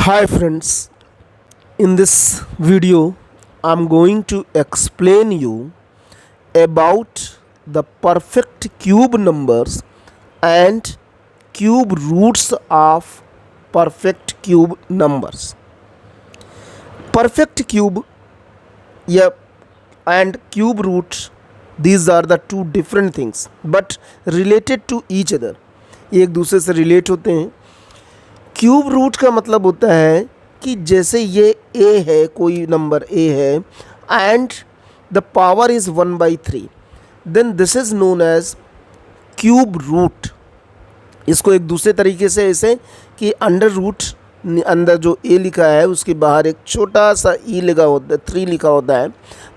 Hi friends, in this video I'm going to explain you about the perfect cube numbers and cube roots of perfect cube numbers. Perfect cube yeah, and cube root, these are the two different things but related to each other. ये एक दूसरे से relate होते हैं. Cube root का मतलब होता है कि जैसे ये ए है, कोई नंबर ए है and the power is 1/3, then this is known as cube root. इसको एक दूसरे तरीके से ऐसे कि अंडर रूट, अंदर जो ए लिखा है उसके बाहर एक छोटा सा ई लिखा होता है, 3 लिखा होता है,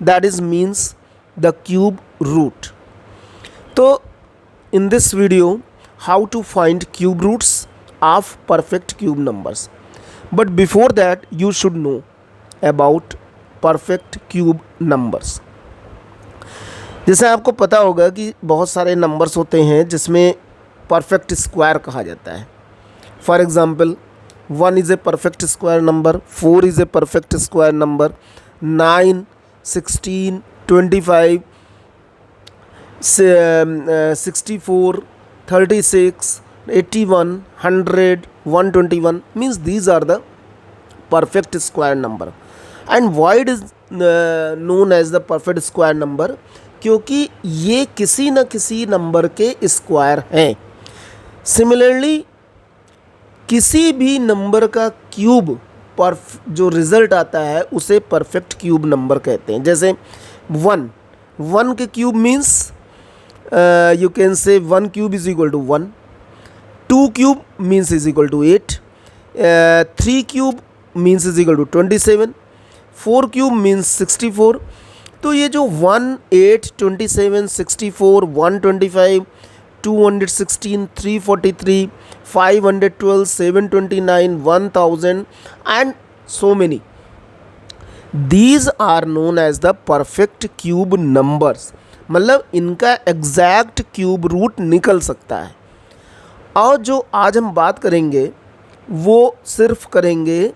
that is means the cube root. तो in this video how to find cube roots of perfect cube numbers, but before that you should know about perfect cube numbers. जैसे आपको पता होगा कि बहुत सारे नंबर्स होते हैं जिसमें परफेक्ट स्क्वायर कहा जाता है. For example 1 is a perfect square number, 4 is a perfect square number, 9, 16, 25, 64, 36, 81, 100, 121 means these are the perfect square number. And why it is known as the perfect square number? क्योंकि ये किसी न किसी number के square हैं. Similarly किसी भी number का क्यूब जो रिज़ल्ट आता है उसे परफेक्ट क्यूब नंबर कहते हैं. जैसे 1 के cube means you can say 1 cube is equal to 1, 2 cube means is equal to 8, 3 cube means is equal to 27, 4 cube means 64. तो ये जो 1, 8, 27, 64, 125, 216, 343, 512, 729, 1000 and so many, these are known as the perfect cube numbers. मतलब इनका exact cube root निकल सकता है. और जो आज हम बात करेंगे वो सिर्फ करेंगे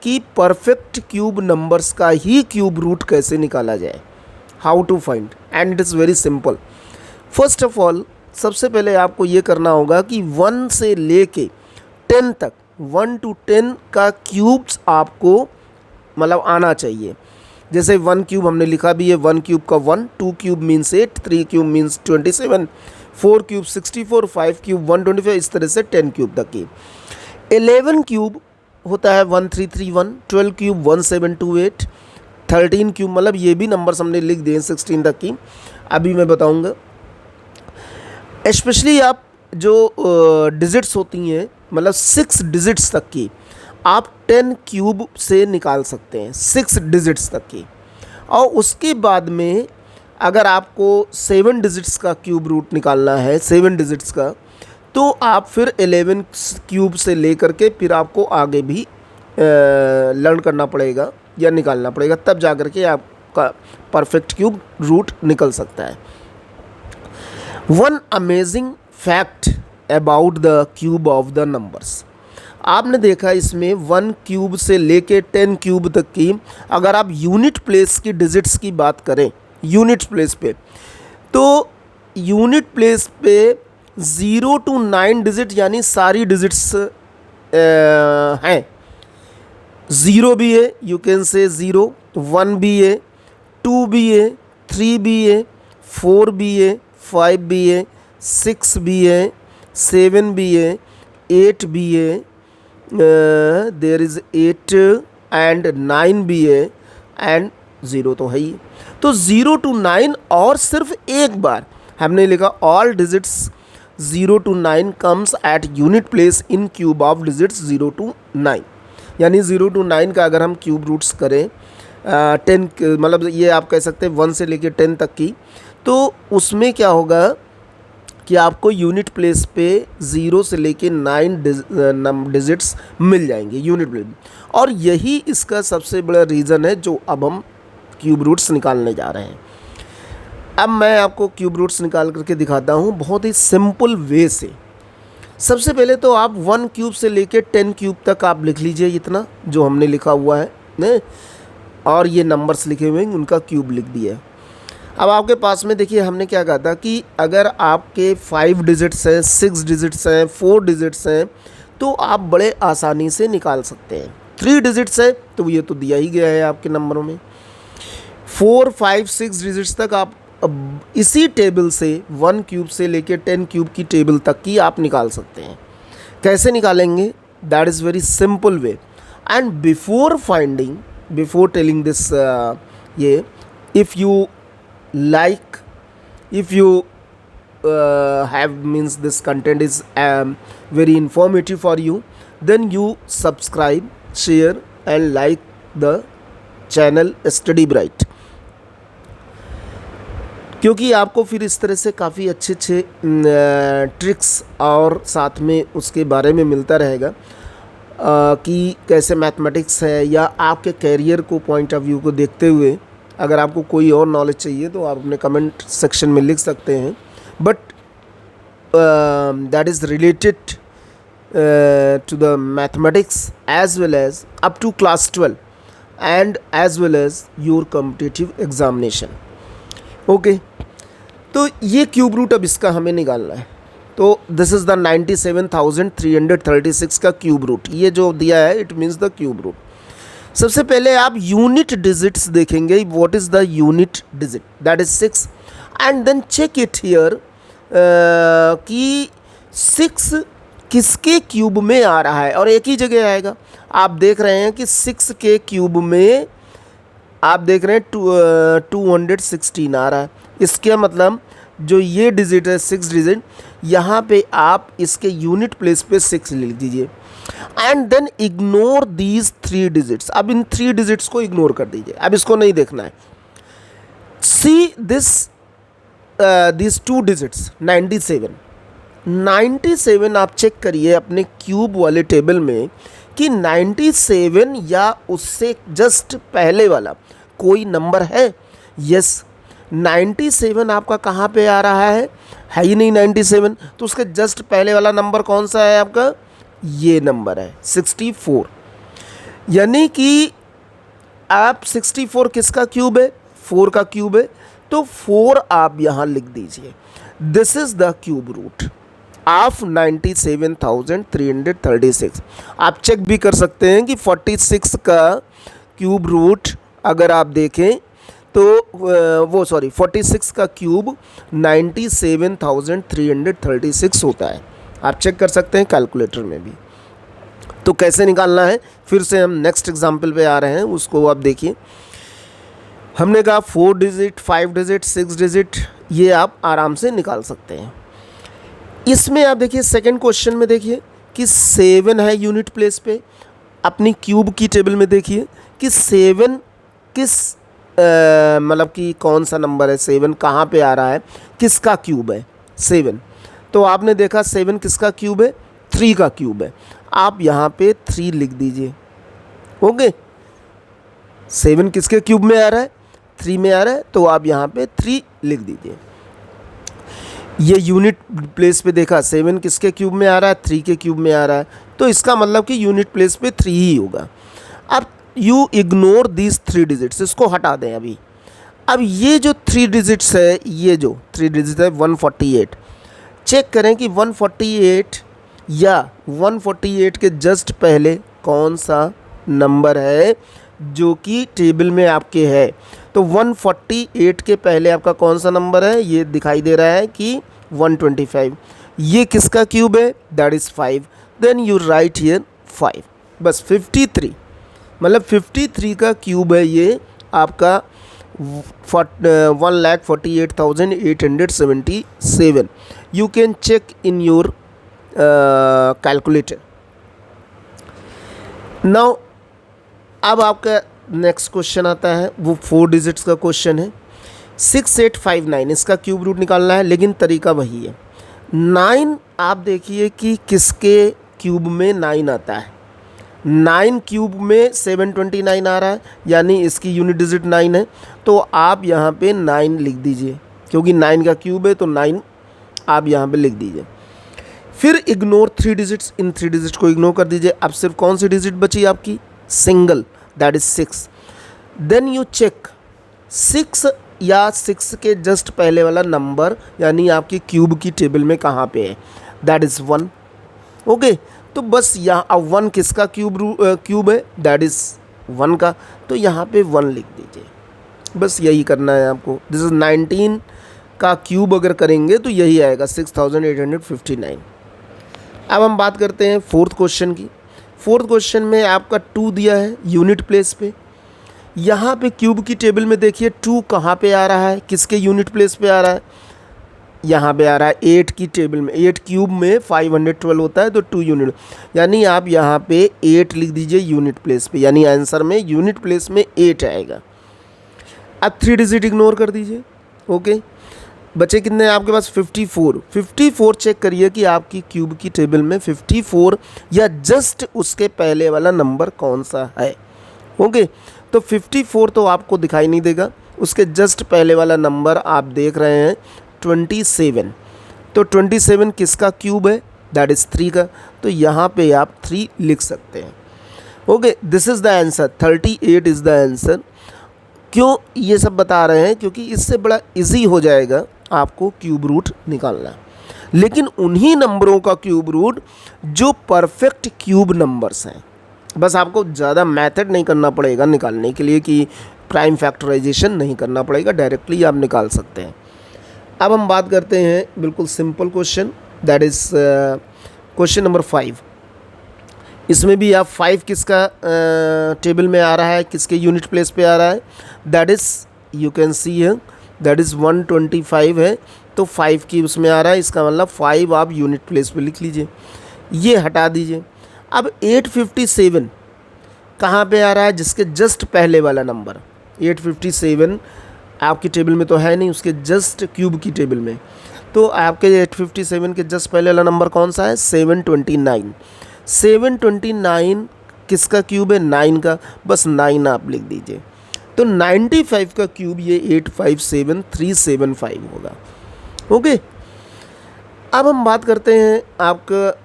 कि परफेक्ट क्यूब नंबर्स का ही क्यूब रूट कैसे निकाला जाए, how to find, and it is very simple. First of all सबसे पहले आपको ये करना होगा कि 1 से लेके 10 तक, 1 to 10 का क्यूब्स आपको मतलब आना चाहिए. जैसे 1 क्यूब हमने लिखा भी है, 1 क्यूब का 1, 2 cube means 8, 3 cube means 27, 4 cube 64, 5 cube 125, इस तरह से 10 क्यूब तक की. 11 क्यूब होता है 1331, 12 क्यूब 1728, 13 क्यूब मतलब ये भी नंबर्स हमने लिख दिए 16 तक की, अभी मैं बताऊंगा. स्पेशली आप जो डिजिट्स होती हैं मतलब 6 डिजिट्स तक की आप 10 क्यूब से निकाल सकते हैं, 6 डिजिट्स तक की. और उसके बाद में अगर आपको 7 डिजिट्स का क्यूब रूट निकालना है, 7 डिजिट्स का, तो आप फिर 11 क्यूब से लेकर के फिर आपको आगे भी लर्न करना पड़ेगा या निकालना पड़ेगा, तब जा कर के आपका परफेक्ट क्यूब रूट निकल सकता है. One amazing fact about the cube of the numbers. आपने देखा इसमें 1 क्यूब से लेके 10 क्यूब तक की अगर आप यूनिट प्लेस की डिजिट्स की बात करें, यूनिट प्लेस पे, तो यूनिट प्लेस पे 0 to 9 डिजिट यानी सारी डिजिट्स हैं. 0 भी है, यू कैन से 0, 1 भी है, 2 भी है, 3 भी है, 4 भी है, 5 भी है, 6 भी है, 7 भी है, 8 भी है, देयर इज़ 8 एंड 9 भी है, एंड 0 तो है ही. तो 0 to 9 और सिर्फ एक बार हमने लिखा all digits 0 to 9 comes at unit place in cube of digits 0 to 9. यानी 0 to 9 का अगर हम क्यूब रूट्स करें 10 मतलब ये आप कह सकते हैं 1 से लेके 10 तक की, तो उसमें क्या होगा कि आपको यूनिट प्लेस पे 0 से लेके 9 डिजिट्स मिल जाएंगे यूनिट प्लेस. और यही इसका सबसे बड़ा रीज़न है जो अब हम क्यूब रूट्स निकालने जा रहे हैं. अब मैं आपको क्यूब रूट्स निकाल करके दिखाता हूँ बहुत ही सिंपल वे से. सबसे पहले तो आप 1 क्यूब से लेके 10 क्यूब तक आप लिख लीजिए, इतना जो हमने लिखा हुआ है ने, और ये नंबर्स लिखे हुए हैं उनका क्यूब लिख दिया। अब आपके पास में देखिए हमने क्या कहा था कि अगर आपके 5 डिजिट्स हैं, 6 डिजिट्स हैं, 4 डिजिट्स हैं तो आप बड़े आसानी से निकाल सकते हैं। 3 डिजिट्स है तो ये तो दिया ही गया है आपके नंबरों में। 4, 5, 6 डिजिट्स तक आप अब इसी टेबल से 1 क्यूब से लेके 10 क्यूब की टेबल तक की आप निकाल सकते हैं। कैसे निकालेंगे? That is very simple way. And before finding, before telling this, ये if you like, if you have means this content is very informative for you, then you subscribe, share and like the channel Study Bright, क्योंकि आपको फिर इस तरह से काफ़ी अच्छे tricks और साथ में उसके बारे में मिलता रहेगा कि कैसे मैथमेटिक्स है, या आपके कैरियर को पॉइंट ऑफ व्यू को देखते हुए अगर आपको कोई और नॉलेज चाहिए तो आप अपने कमेंट सेक्शन में लिख सकते हैं। But that is related to the mathematics as well as up to class 12 and as well as your competitive examination. Okay, तो ये क्यूब रूट अब इसका हमें निकालना है। तो दिस इज़ द 97,336 का क्यूब रूट, ये जो दिया है it means the cube root. सबसे पहले आप यूनिट डिजिट्स देखेंगे, what is the unit digit, that is 6, and then check it here कि 6 किसके क्यूब में आ रहा है, और एक ही जगह आएगा। आप देख रहे हैं कि 6 के क्यूब में आप देख रहे हैं 216 आ रहा है। इसका मतलब जो ये डिजिट है 6 डिजिट, यहाँ पे आप इसके यूनिट प्लेस पे 6 लिख दीजिए and then ignore these 3 digits. अब इन 3 डिजिट्स को इग्नोर कर दीजिए, अब इसको नहीं देखना है। सी दिस दिस 2 डिजिट्स 97 आप चेक करिए अपने क्यूब वाले टेबल में कि 97 या उससे जस्ट पहले वाला कोई नंबर है। यस, 97 आपका कहाँ पे आ रहा है ही नहीं 97, तो उसके जस्ट पहले वाला नंबर कौन सा है आपका? ये नंबर है 64। यानी कि आप 64 किसका क्यूब है? 4 का क्यूब है, तो 4 आप यहाँ लिख दीजिए। This is the cube root of 97,336। आप चेक भी कर सकते हैं कि 46 का क्यूब रूट अगर आप देखें तो 46 का क्यूब 97,336 होता है। आप चेक कर सकते हैं कैलकुलेटर में भी। तो कैसे निकालना है, फिर से हम नेक्स्ट एग्जाम्पल पे आ रहे हैं, उसको आप देखिए। हमने कहा 4 डिजिट, 5 डिजिट, 6 डिजिट, ये आप आराम से निकाल सकते हैं। इसमें आप देखिए सेकंड क्वेश्चन में देखिए कि 7 है यूनिट प्लेस पे। अपनी क्यूब की टेबल में देखिए कि 7 किस मतलब कि कौन सा नंबर है, 7 कहाँ पे आ रहा है, किसका क्यूब है 7। तो आपने देखा 7 किसका क्यूब है? 3 का क्यूब है। आप यहाँ पे 3 लिख दीजिए। ओके, 7 किसके क्यूब में आ रहा है? 3 में आ रहा है, तो आप यहाँ पे 3 लिख दीजिए। ये यूनिट प्लेस पे देखा 7 किसके क्यूब में आ रहा है? 3 के क्यूब में आ रहा है, तो इसका मतलब कि यूनिट प्लेस पे 3 ही होगा। अब यू इग्नोर दीज 3 डिजिट्स, इसको हटा दें अभी। अब ये जो 3 डिजिट्स है, ये जो 3 डिजिट है 148, चेक करें कि 148 या 148 के जस्ट पहले कौन सा नंबर है जो कि टेबल में आपके है। तो 148 के पहले आपका कौन सा नंबर है? ये दिखाई दे रहा है कि 125। ये किसका क्यूब है? That is 5। Then you write here 5, बस 53, मतलब 53 का क्यूब है ये आपका 1,48,877। You can check in your calculator. Now अब आपका नेक्स्ट क्वेश्चन आता है, वो 4 डिजिट्स का क्वेश्चन है। 6859 इसका क्यूब रूट निकालना है, लेकिन तरीका वही है। 9 आप देखिए कि किसके क्यूब में 9 आता है। 9 क्यूब में 729 आ रहा है, यानी इसकी यूनिट डिजिट 9 है, तो आप यहाँ पे 9 लिख दीजिए, क्योंकि 9 का क्यूब है तो 9 आप यहाँ पे लिख दीजिए। फिर इग्नोर 3 डिजिट्स, इन 3 डिजिट को इग्नोर कर दीजिए। अब सिर्फ कौन सी डिजिट बची आपकी? Single, that is 6। Then you check 6 या 6 के जस्ट पहले वाला नंबर यानी आपकी क्यूब की टेबल में कहाँ पे है? That is 1। ओके, तो बस यहाँ अब 1 किसका क्यूब है? दैट इज़ 1 का, तो यहाँ पे 1 लिख दीजिए। बस यही करना है आपको। दिस इज़ 19 का क्यूब अगर करेंगे तो यही आएगा 6859। अब हम बात करते हैं फोर्थ क्वेश्चन की। फोर्थ क्वेश्चन में आपका 2 दिया है यूनिट प्लेस पे। यहाँ पे क्यूब की टेबल में देखिए 2 कहाँ पे आ रहा है, किसके यूनिट प्लेस पे आ रहा है? यहाँ पे आ रहा है 8 की टेबल में। 8 क्यूब में 512 होता है, तो 2 यूनिट, यानी आप यहाँ पे 8 लिख दीजिए यूनिट प्लेस पे, यानी आंसर में यूनिट प्लेस में 8 आएगा। अब 3 डिजिट इग्नोर कर दीजिए। ओके, बचे कितने आपके पास? 54। 54 चेक करिए कि आपकी क्यूब की टेबल में 54 या जस्ट उसके पहले वाला नंबर कौन सा है। ओके, तो 54 तो आपको दिखाई नहीं देगा, उसके जस्ट पहले वाला नंबर आप देख रहे हैं 27। तो 27 किसका क्यूब है? दैट इज़ 3 का, तो यहाँ पे आप 3 लिख सकते हैं। Okay, this is the answer, 38 is the answer. क्यों ये सब बता रहे हैं? क्योंकि इससे बड़ा इजी हो जाएगा आपको क्यूब रूट निकालना, लेकिन उन्हीं नंबरों का क्यूब रूट जो परफेक्ट क्यूब नंबर्स हैं। बस आपको ज़्यादा मेथड नहीं करना पड़ेगा निकालने के लिए, कि प्राइम फैक्टराइजेशन नहीं करना पड़ेगा, डायरेक्टली आप निकाल सकते हैं। अब हम बात करते हैं बिल्कुल simple question, that is question number 5। इसमें भी आप 5 किसका टेबल में आ रहा है, किसके यूनिट प्लेस पे आ रहा है? That is you can see है, दैट इज़ 125 है, तो 5 की उसमें आ रहा है, इसका मतलब 5 आप यूनिट प्लेस पे लिख लीजिए। ये हटा दीजिए। अब 857 कहाँ पे आ रहा है? जिसके जस्ट पहले वाला नंबर 857 आपकी टेबल में तो है नहीं, उसके जस्ट क्यूब की टेबल में। तो आपके 857 के जस्ट पहले वाला नंबर कौन सा है? 729। 729 किसका क्यूब है? 9 का, बस 9 आप लिख दीजिए। तो 95 का क्यूब ये 857375 होगा। ओके, अब हम बात करते हैं आपका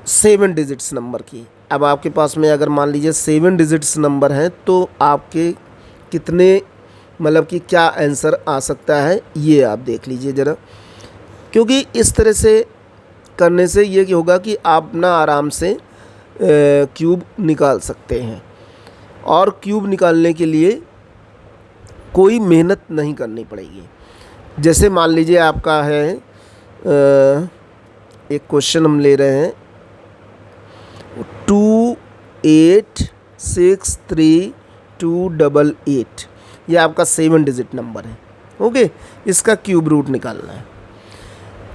7 डिजिट्स नंबर की। अब आपके पास में अगर मान लीजिए 7 डिजिट्स नंबर हैं, तो आपके कितने, मतलब कि क्या आंसर आ सकता है, ये आप देख लीजिए ज़रा। क्योंकि इस तरह से करने से ये क्या होगा कि आप ना आराम से क्यूब निकाल सकते हैं, और क्यूब निकालने के लिए कोई मेहनत नहीं करनी पड़ेगी। जैसे मान लीजिए आपका है एक क्वेश्चन हम ले रहे हैं 2863288, ये आपका 7 डिजिट नंबर है। ओके, इसका क्यूब रूट निकालना है।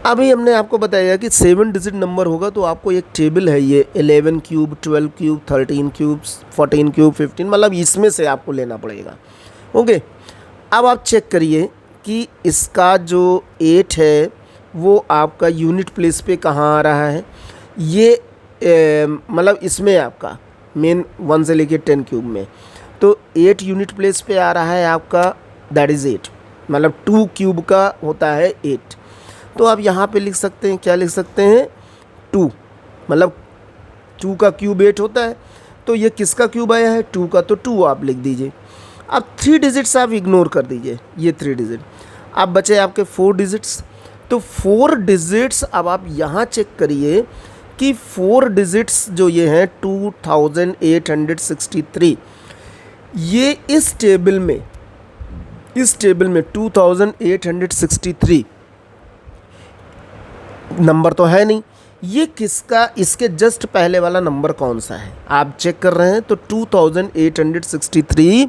अभी हमने आपको बताया कि 7 डिजिट नंबर होगा तो आपको एक टेबल है, ये 11 क्यूब, 12 क्यूब, 13 क्यूब, 14 क्यूब, 15, मतलब इसमें से आपको लेना पड़ेगा। ओके, अब आप चेक करिए कि इसका जो 8 है वो आपका यूनिट प्लेस पे कहाँ आ रहा है। ये मतलब इसमें आपका मेन 1 से लेके 10 क्यूब में, तो 8 यूनिट प्लेस पे आ रहा है आपका, दैट इज़ 8, मतलब 2 क्यूब का होता है 8। तो आप यहाँ पे लिख सकते हैं, क्या लिख सकते हैं? 2, मतलब 2 का क्यूब 8 होता है, तो ये किसका क्यूब आया है? 2 का, तो 2 आप लिख दीजिए। अब 3 डिजिट्स आप इग्नोर कर दीजिए, ये 3 डिजिट। अब बचे आपके 4 डिजिट्स, तो 4 डिजिट्स अब आप यहाँ चेक करिए कि 4 डिजिट्स जो ये हैं 2863, ये इस टेबल में 2863 नंबर तो है नहीं, ये किसका, इसके जस्ट पहले वाला नंबर कौन सा है आप चेक कर रहे हैं। तो 2863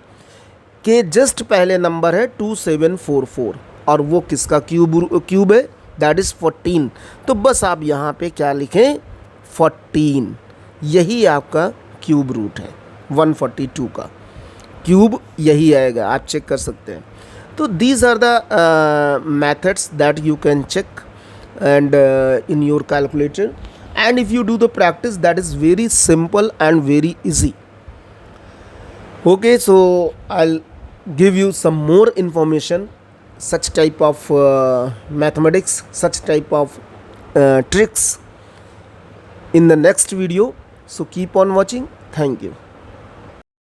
के जस्ट पहले नंबर है 2744, और वो किसका क्यूब है? That is 14। तो बस आप यहाँ पे क्या लिखें? 14। यही आपका क्यूब रूट है, 142 का क्यूब यही आएगा, आप चेक कर सकते हैं। तो these are the methods that you can check and in your calculator, and if you do the practice, that is very simple and very easy. Okay, so I'll give you some more information, such type of mathematics, such type of tricks in the next video. So keep on watching. Thank you.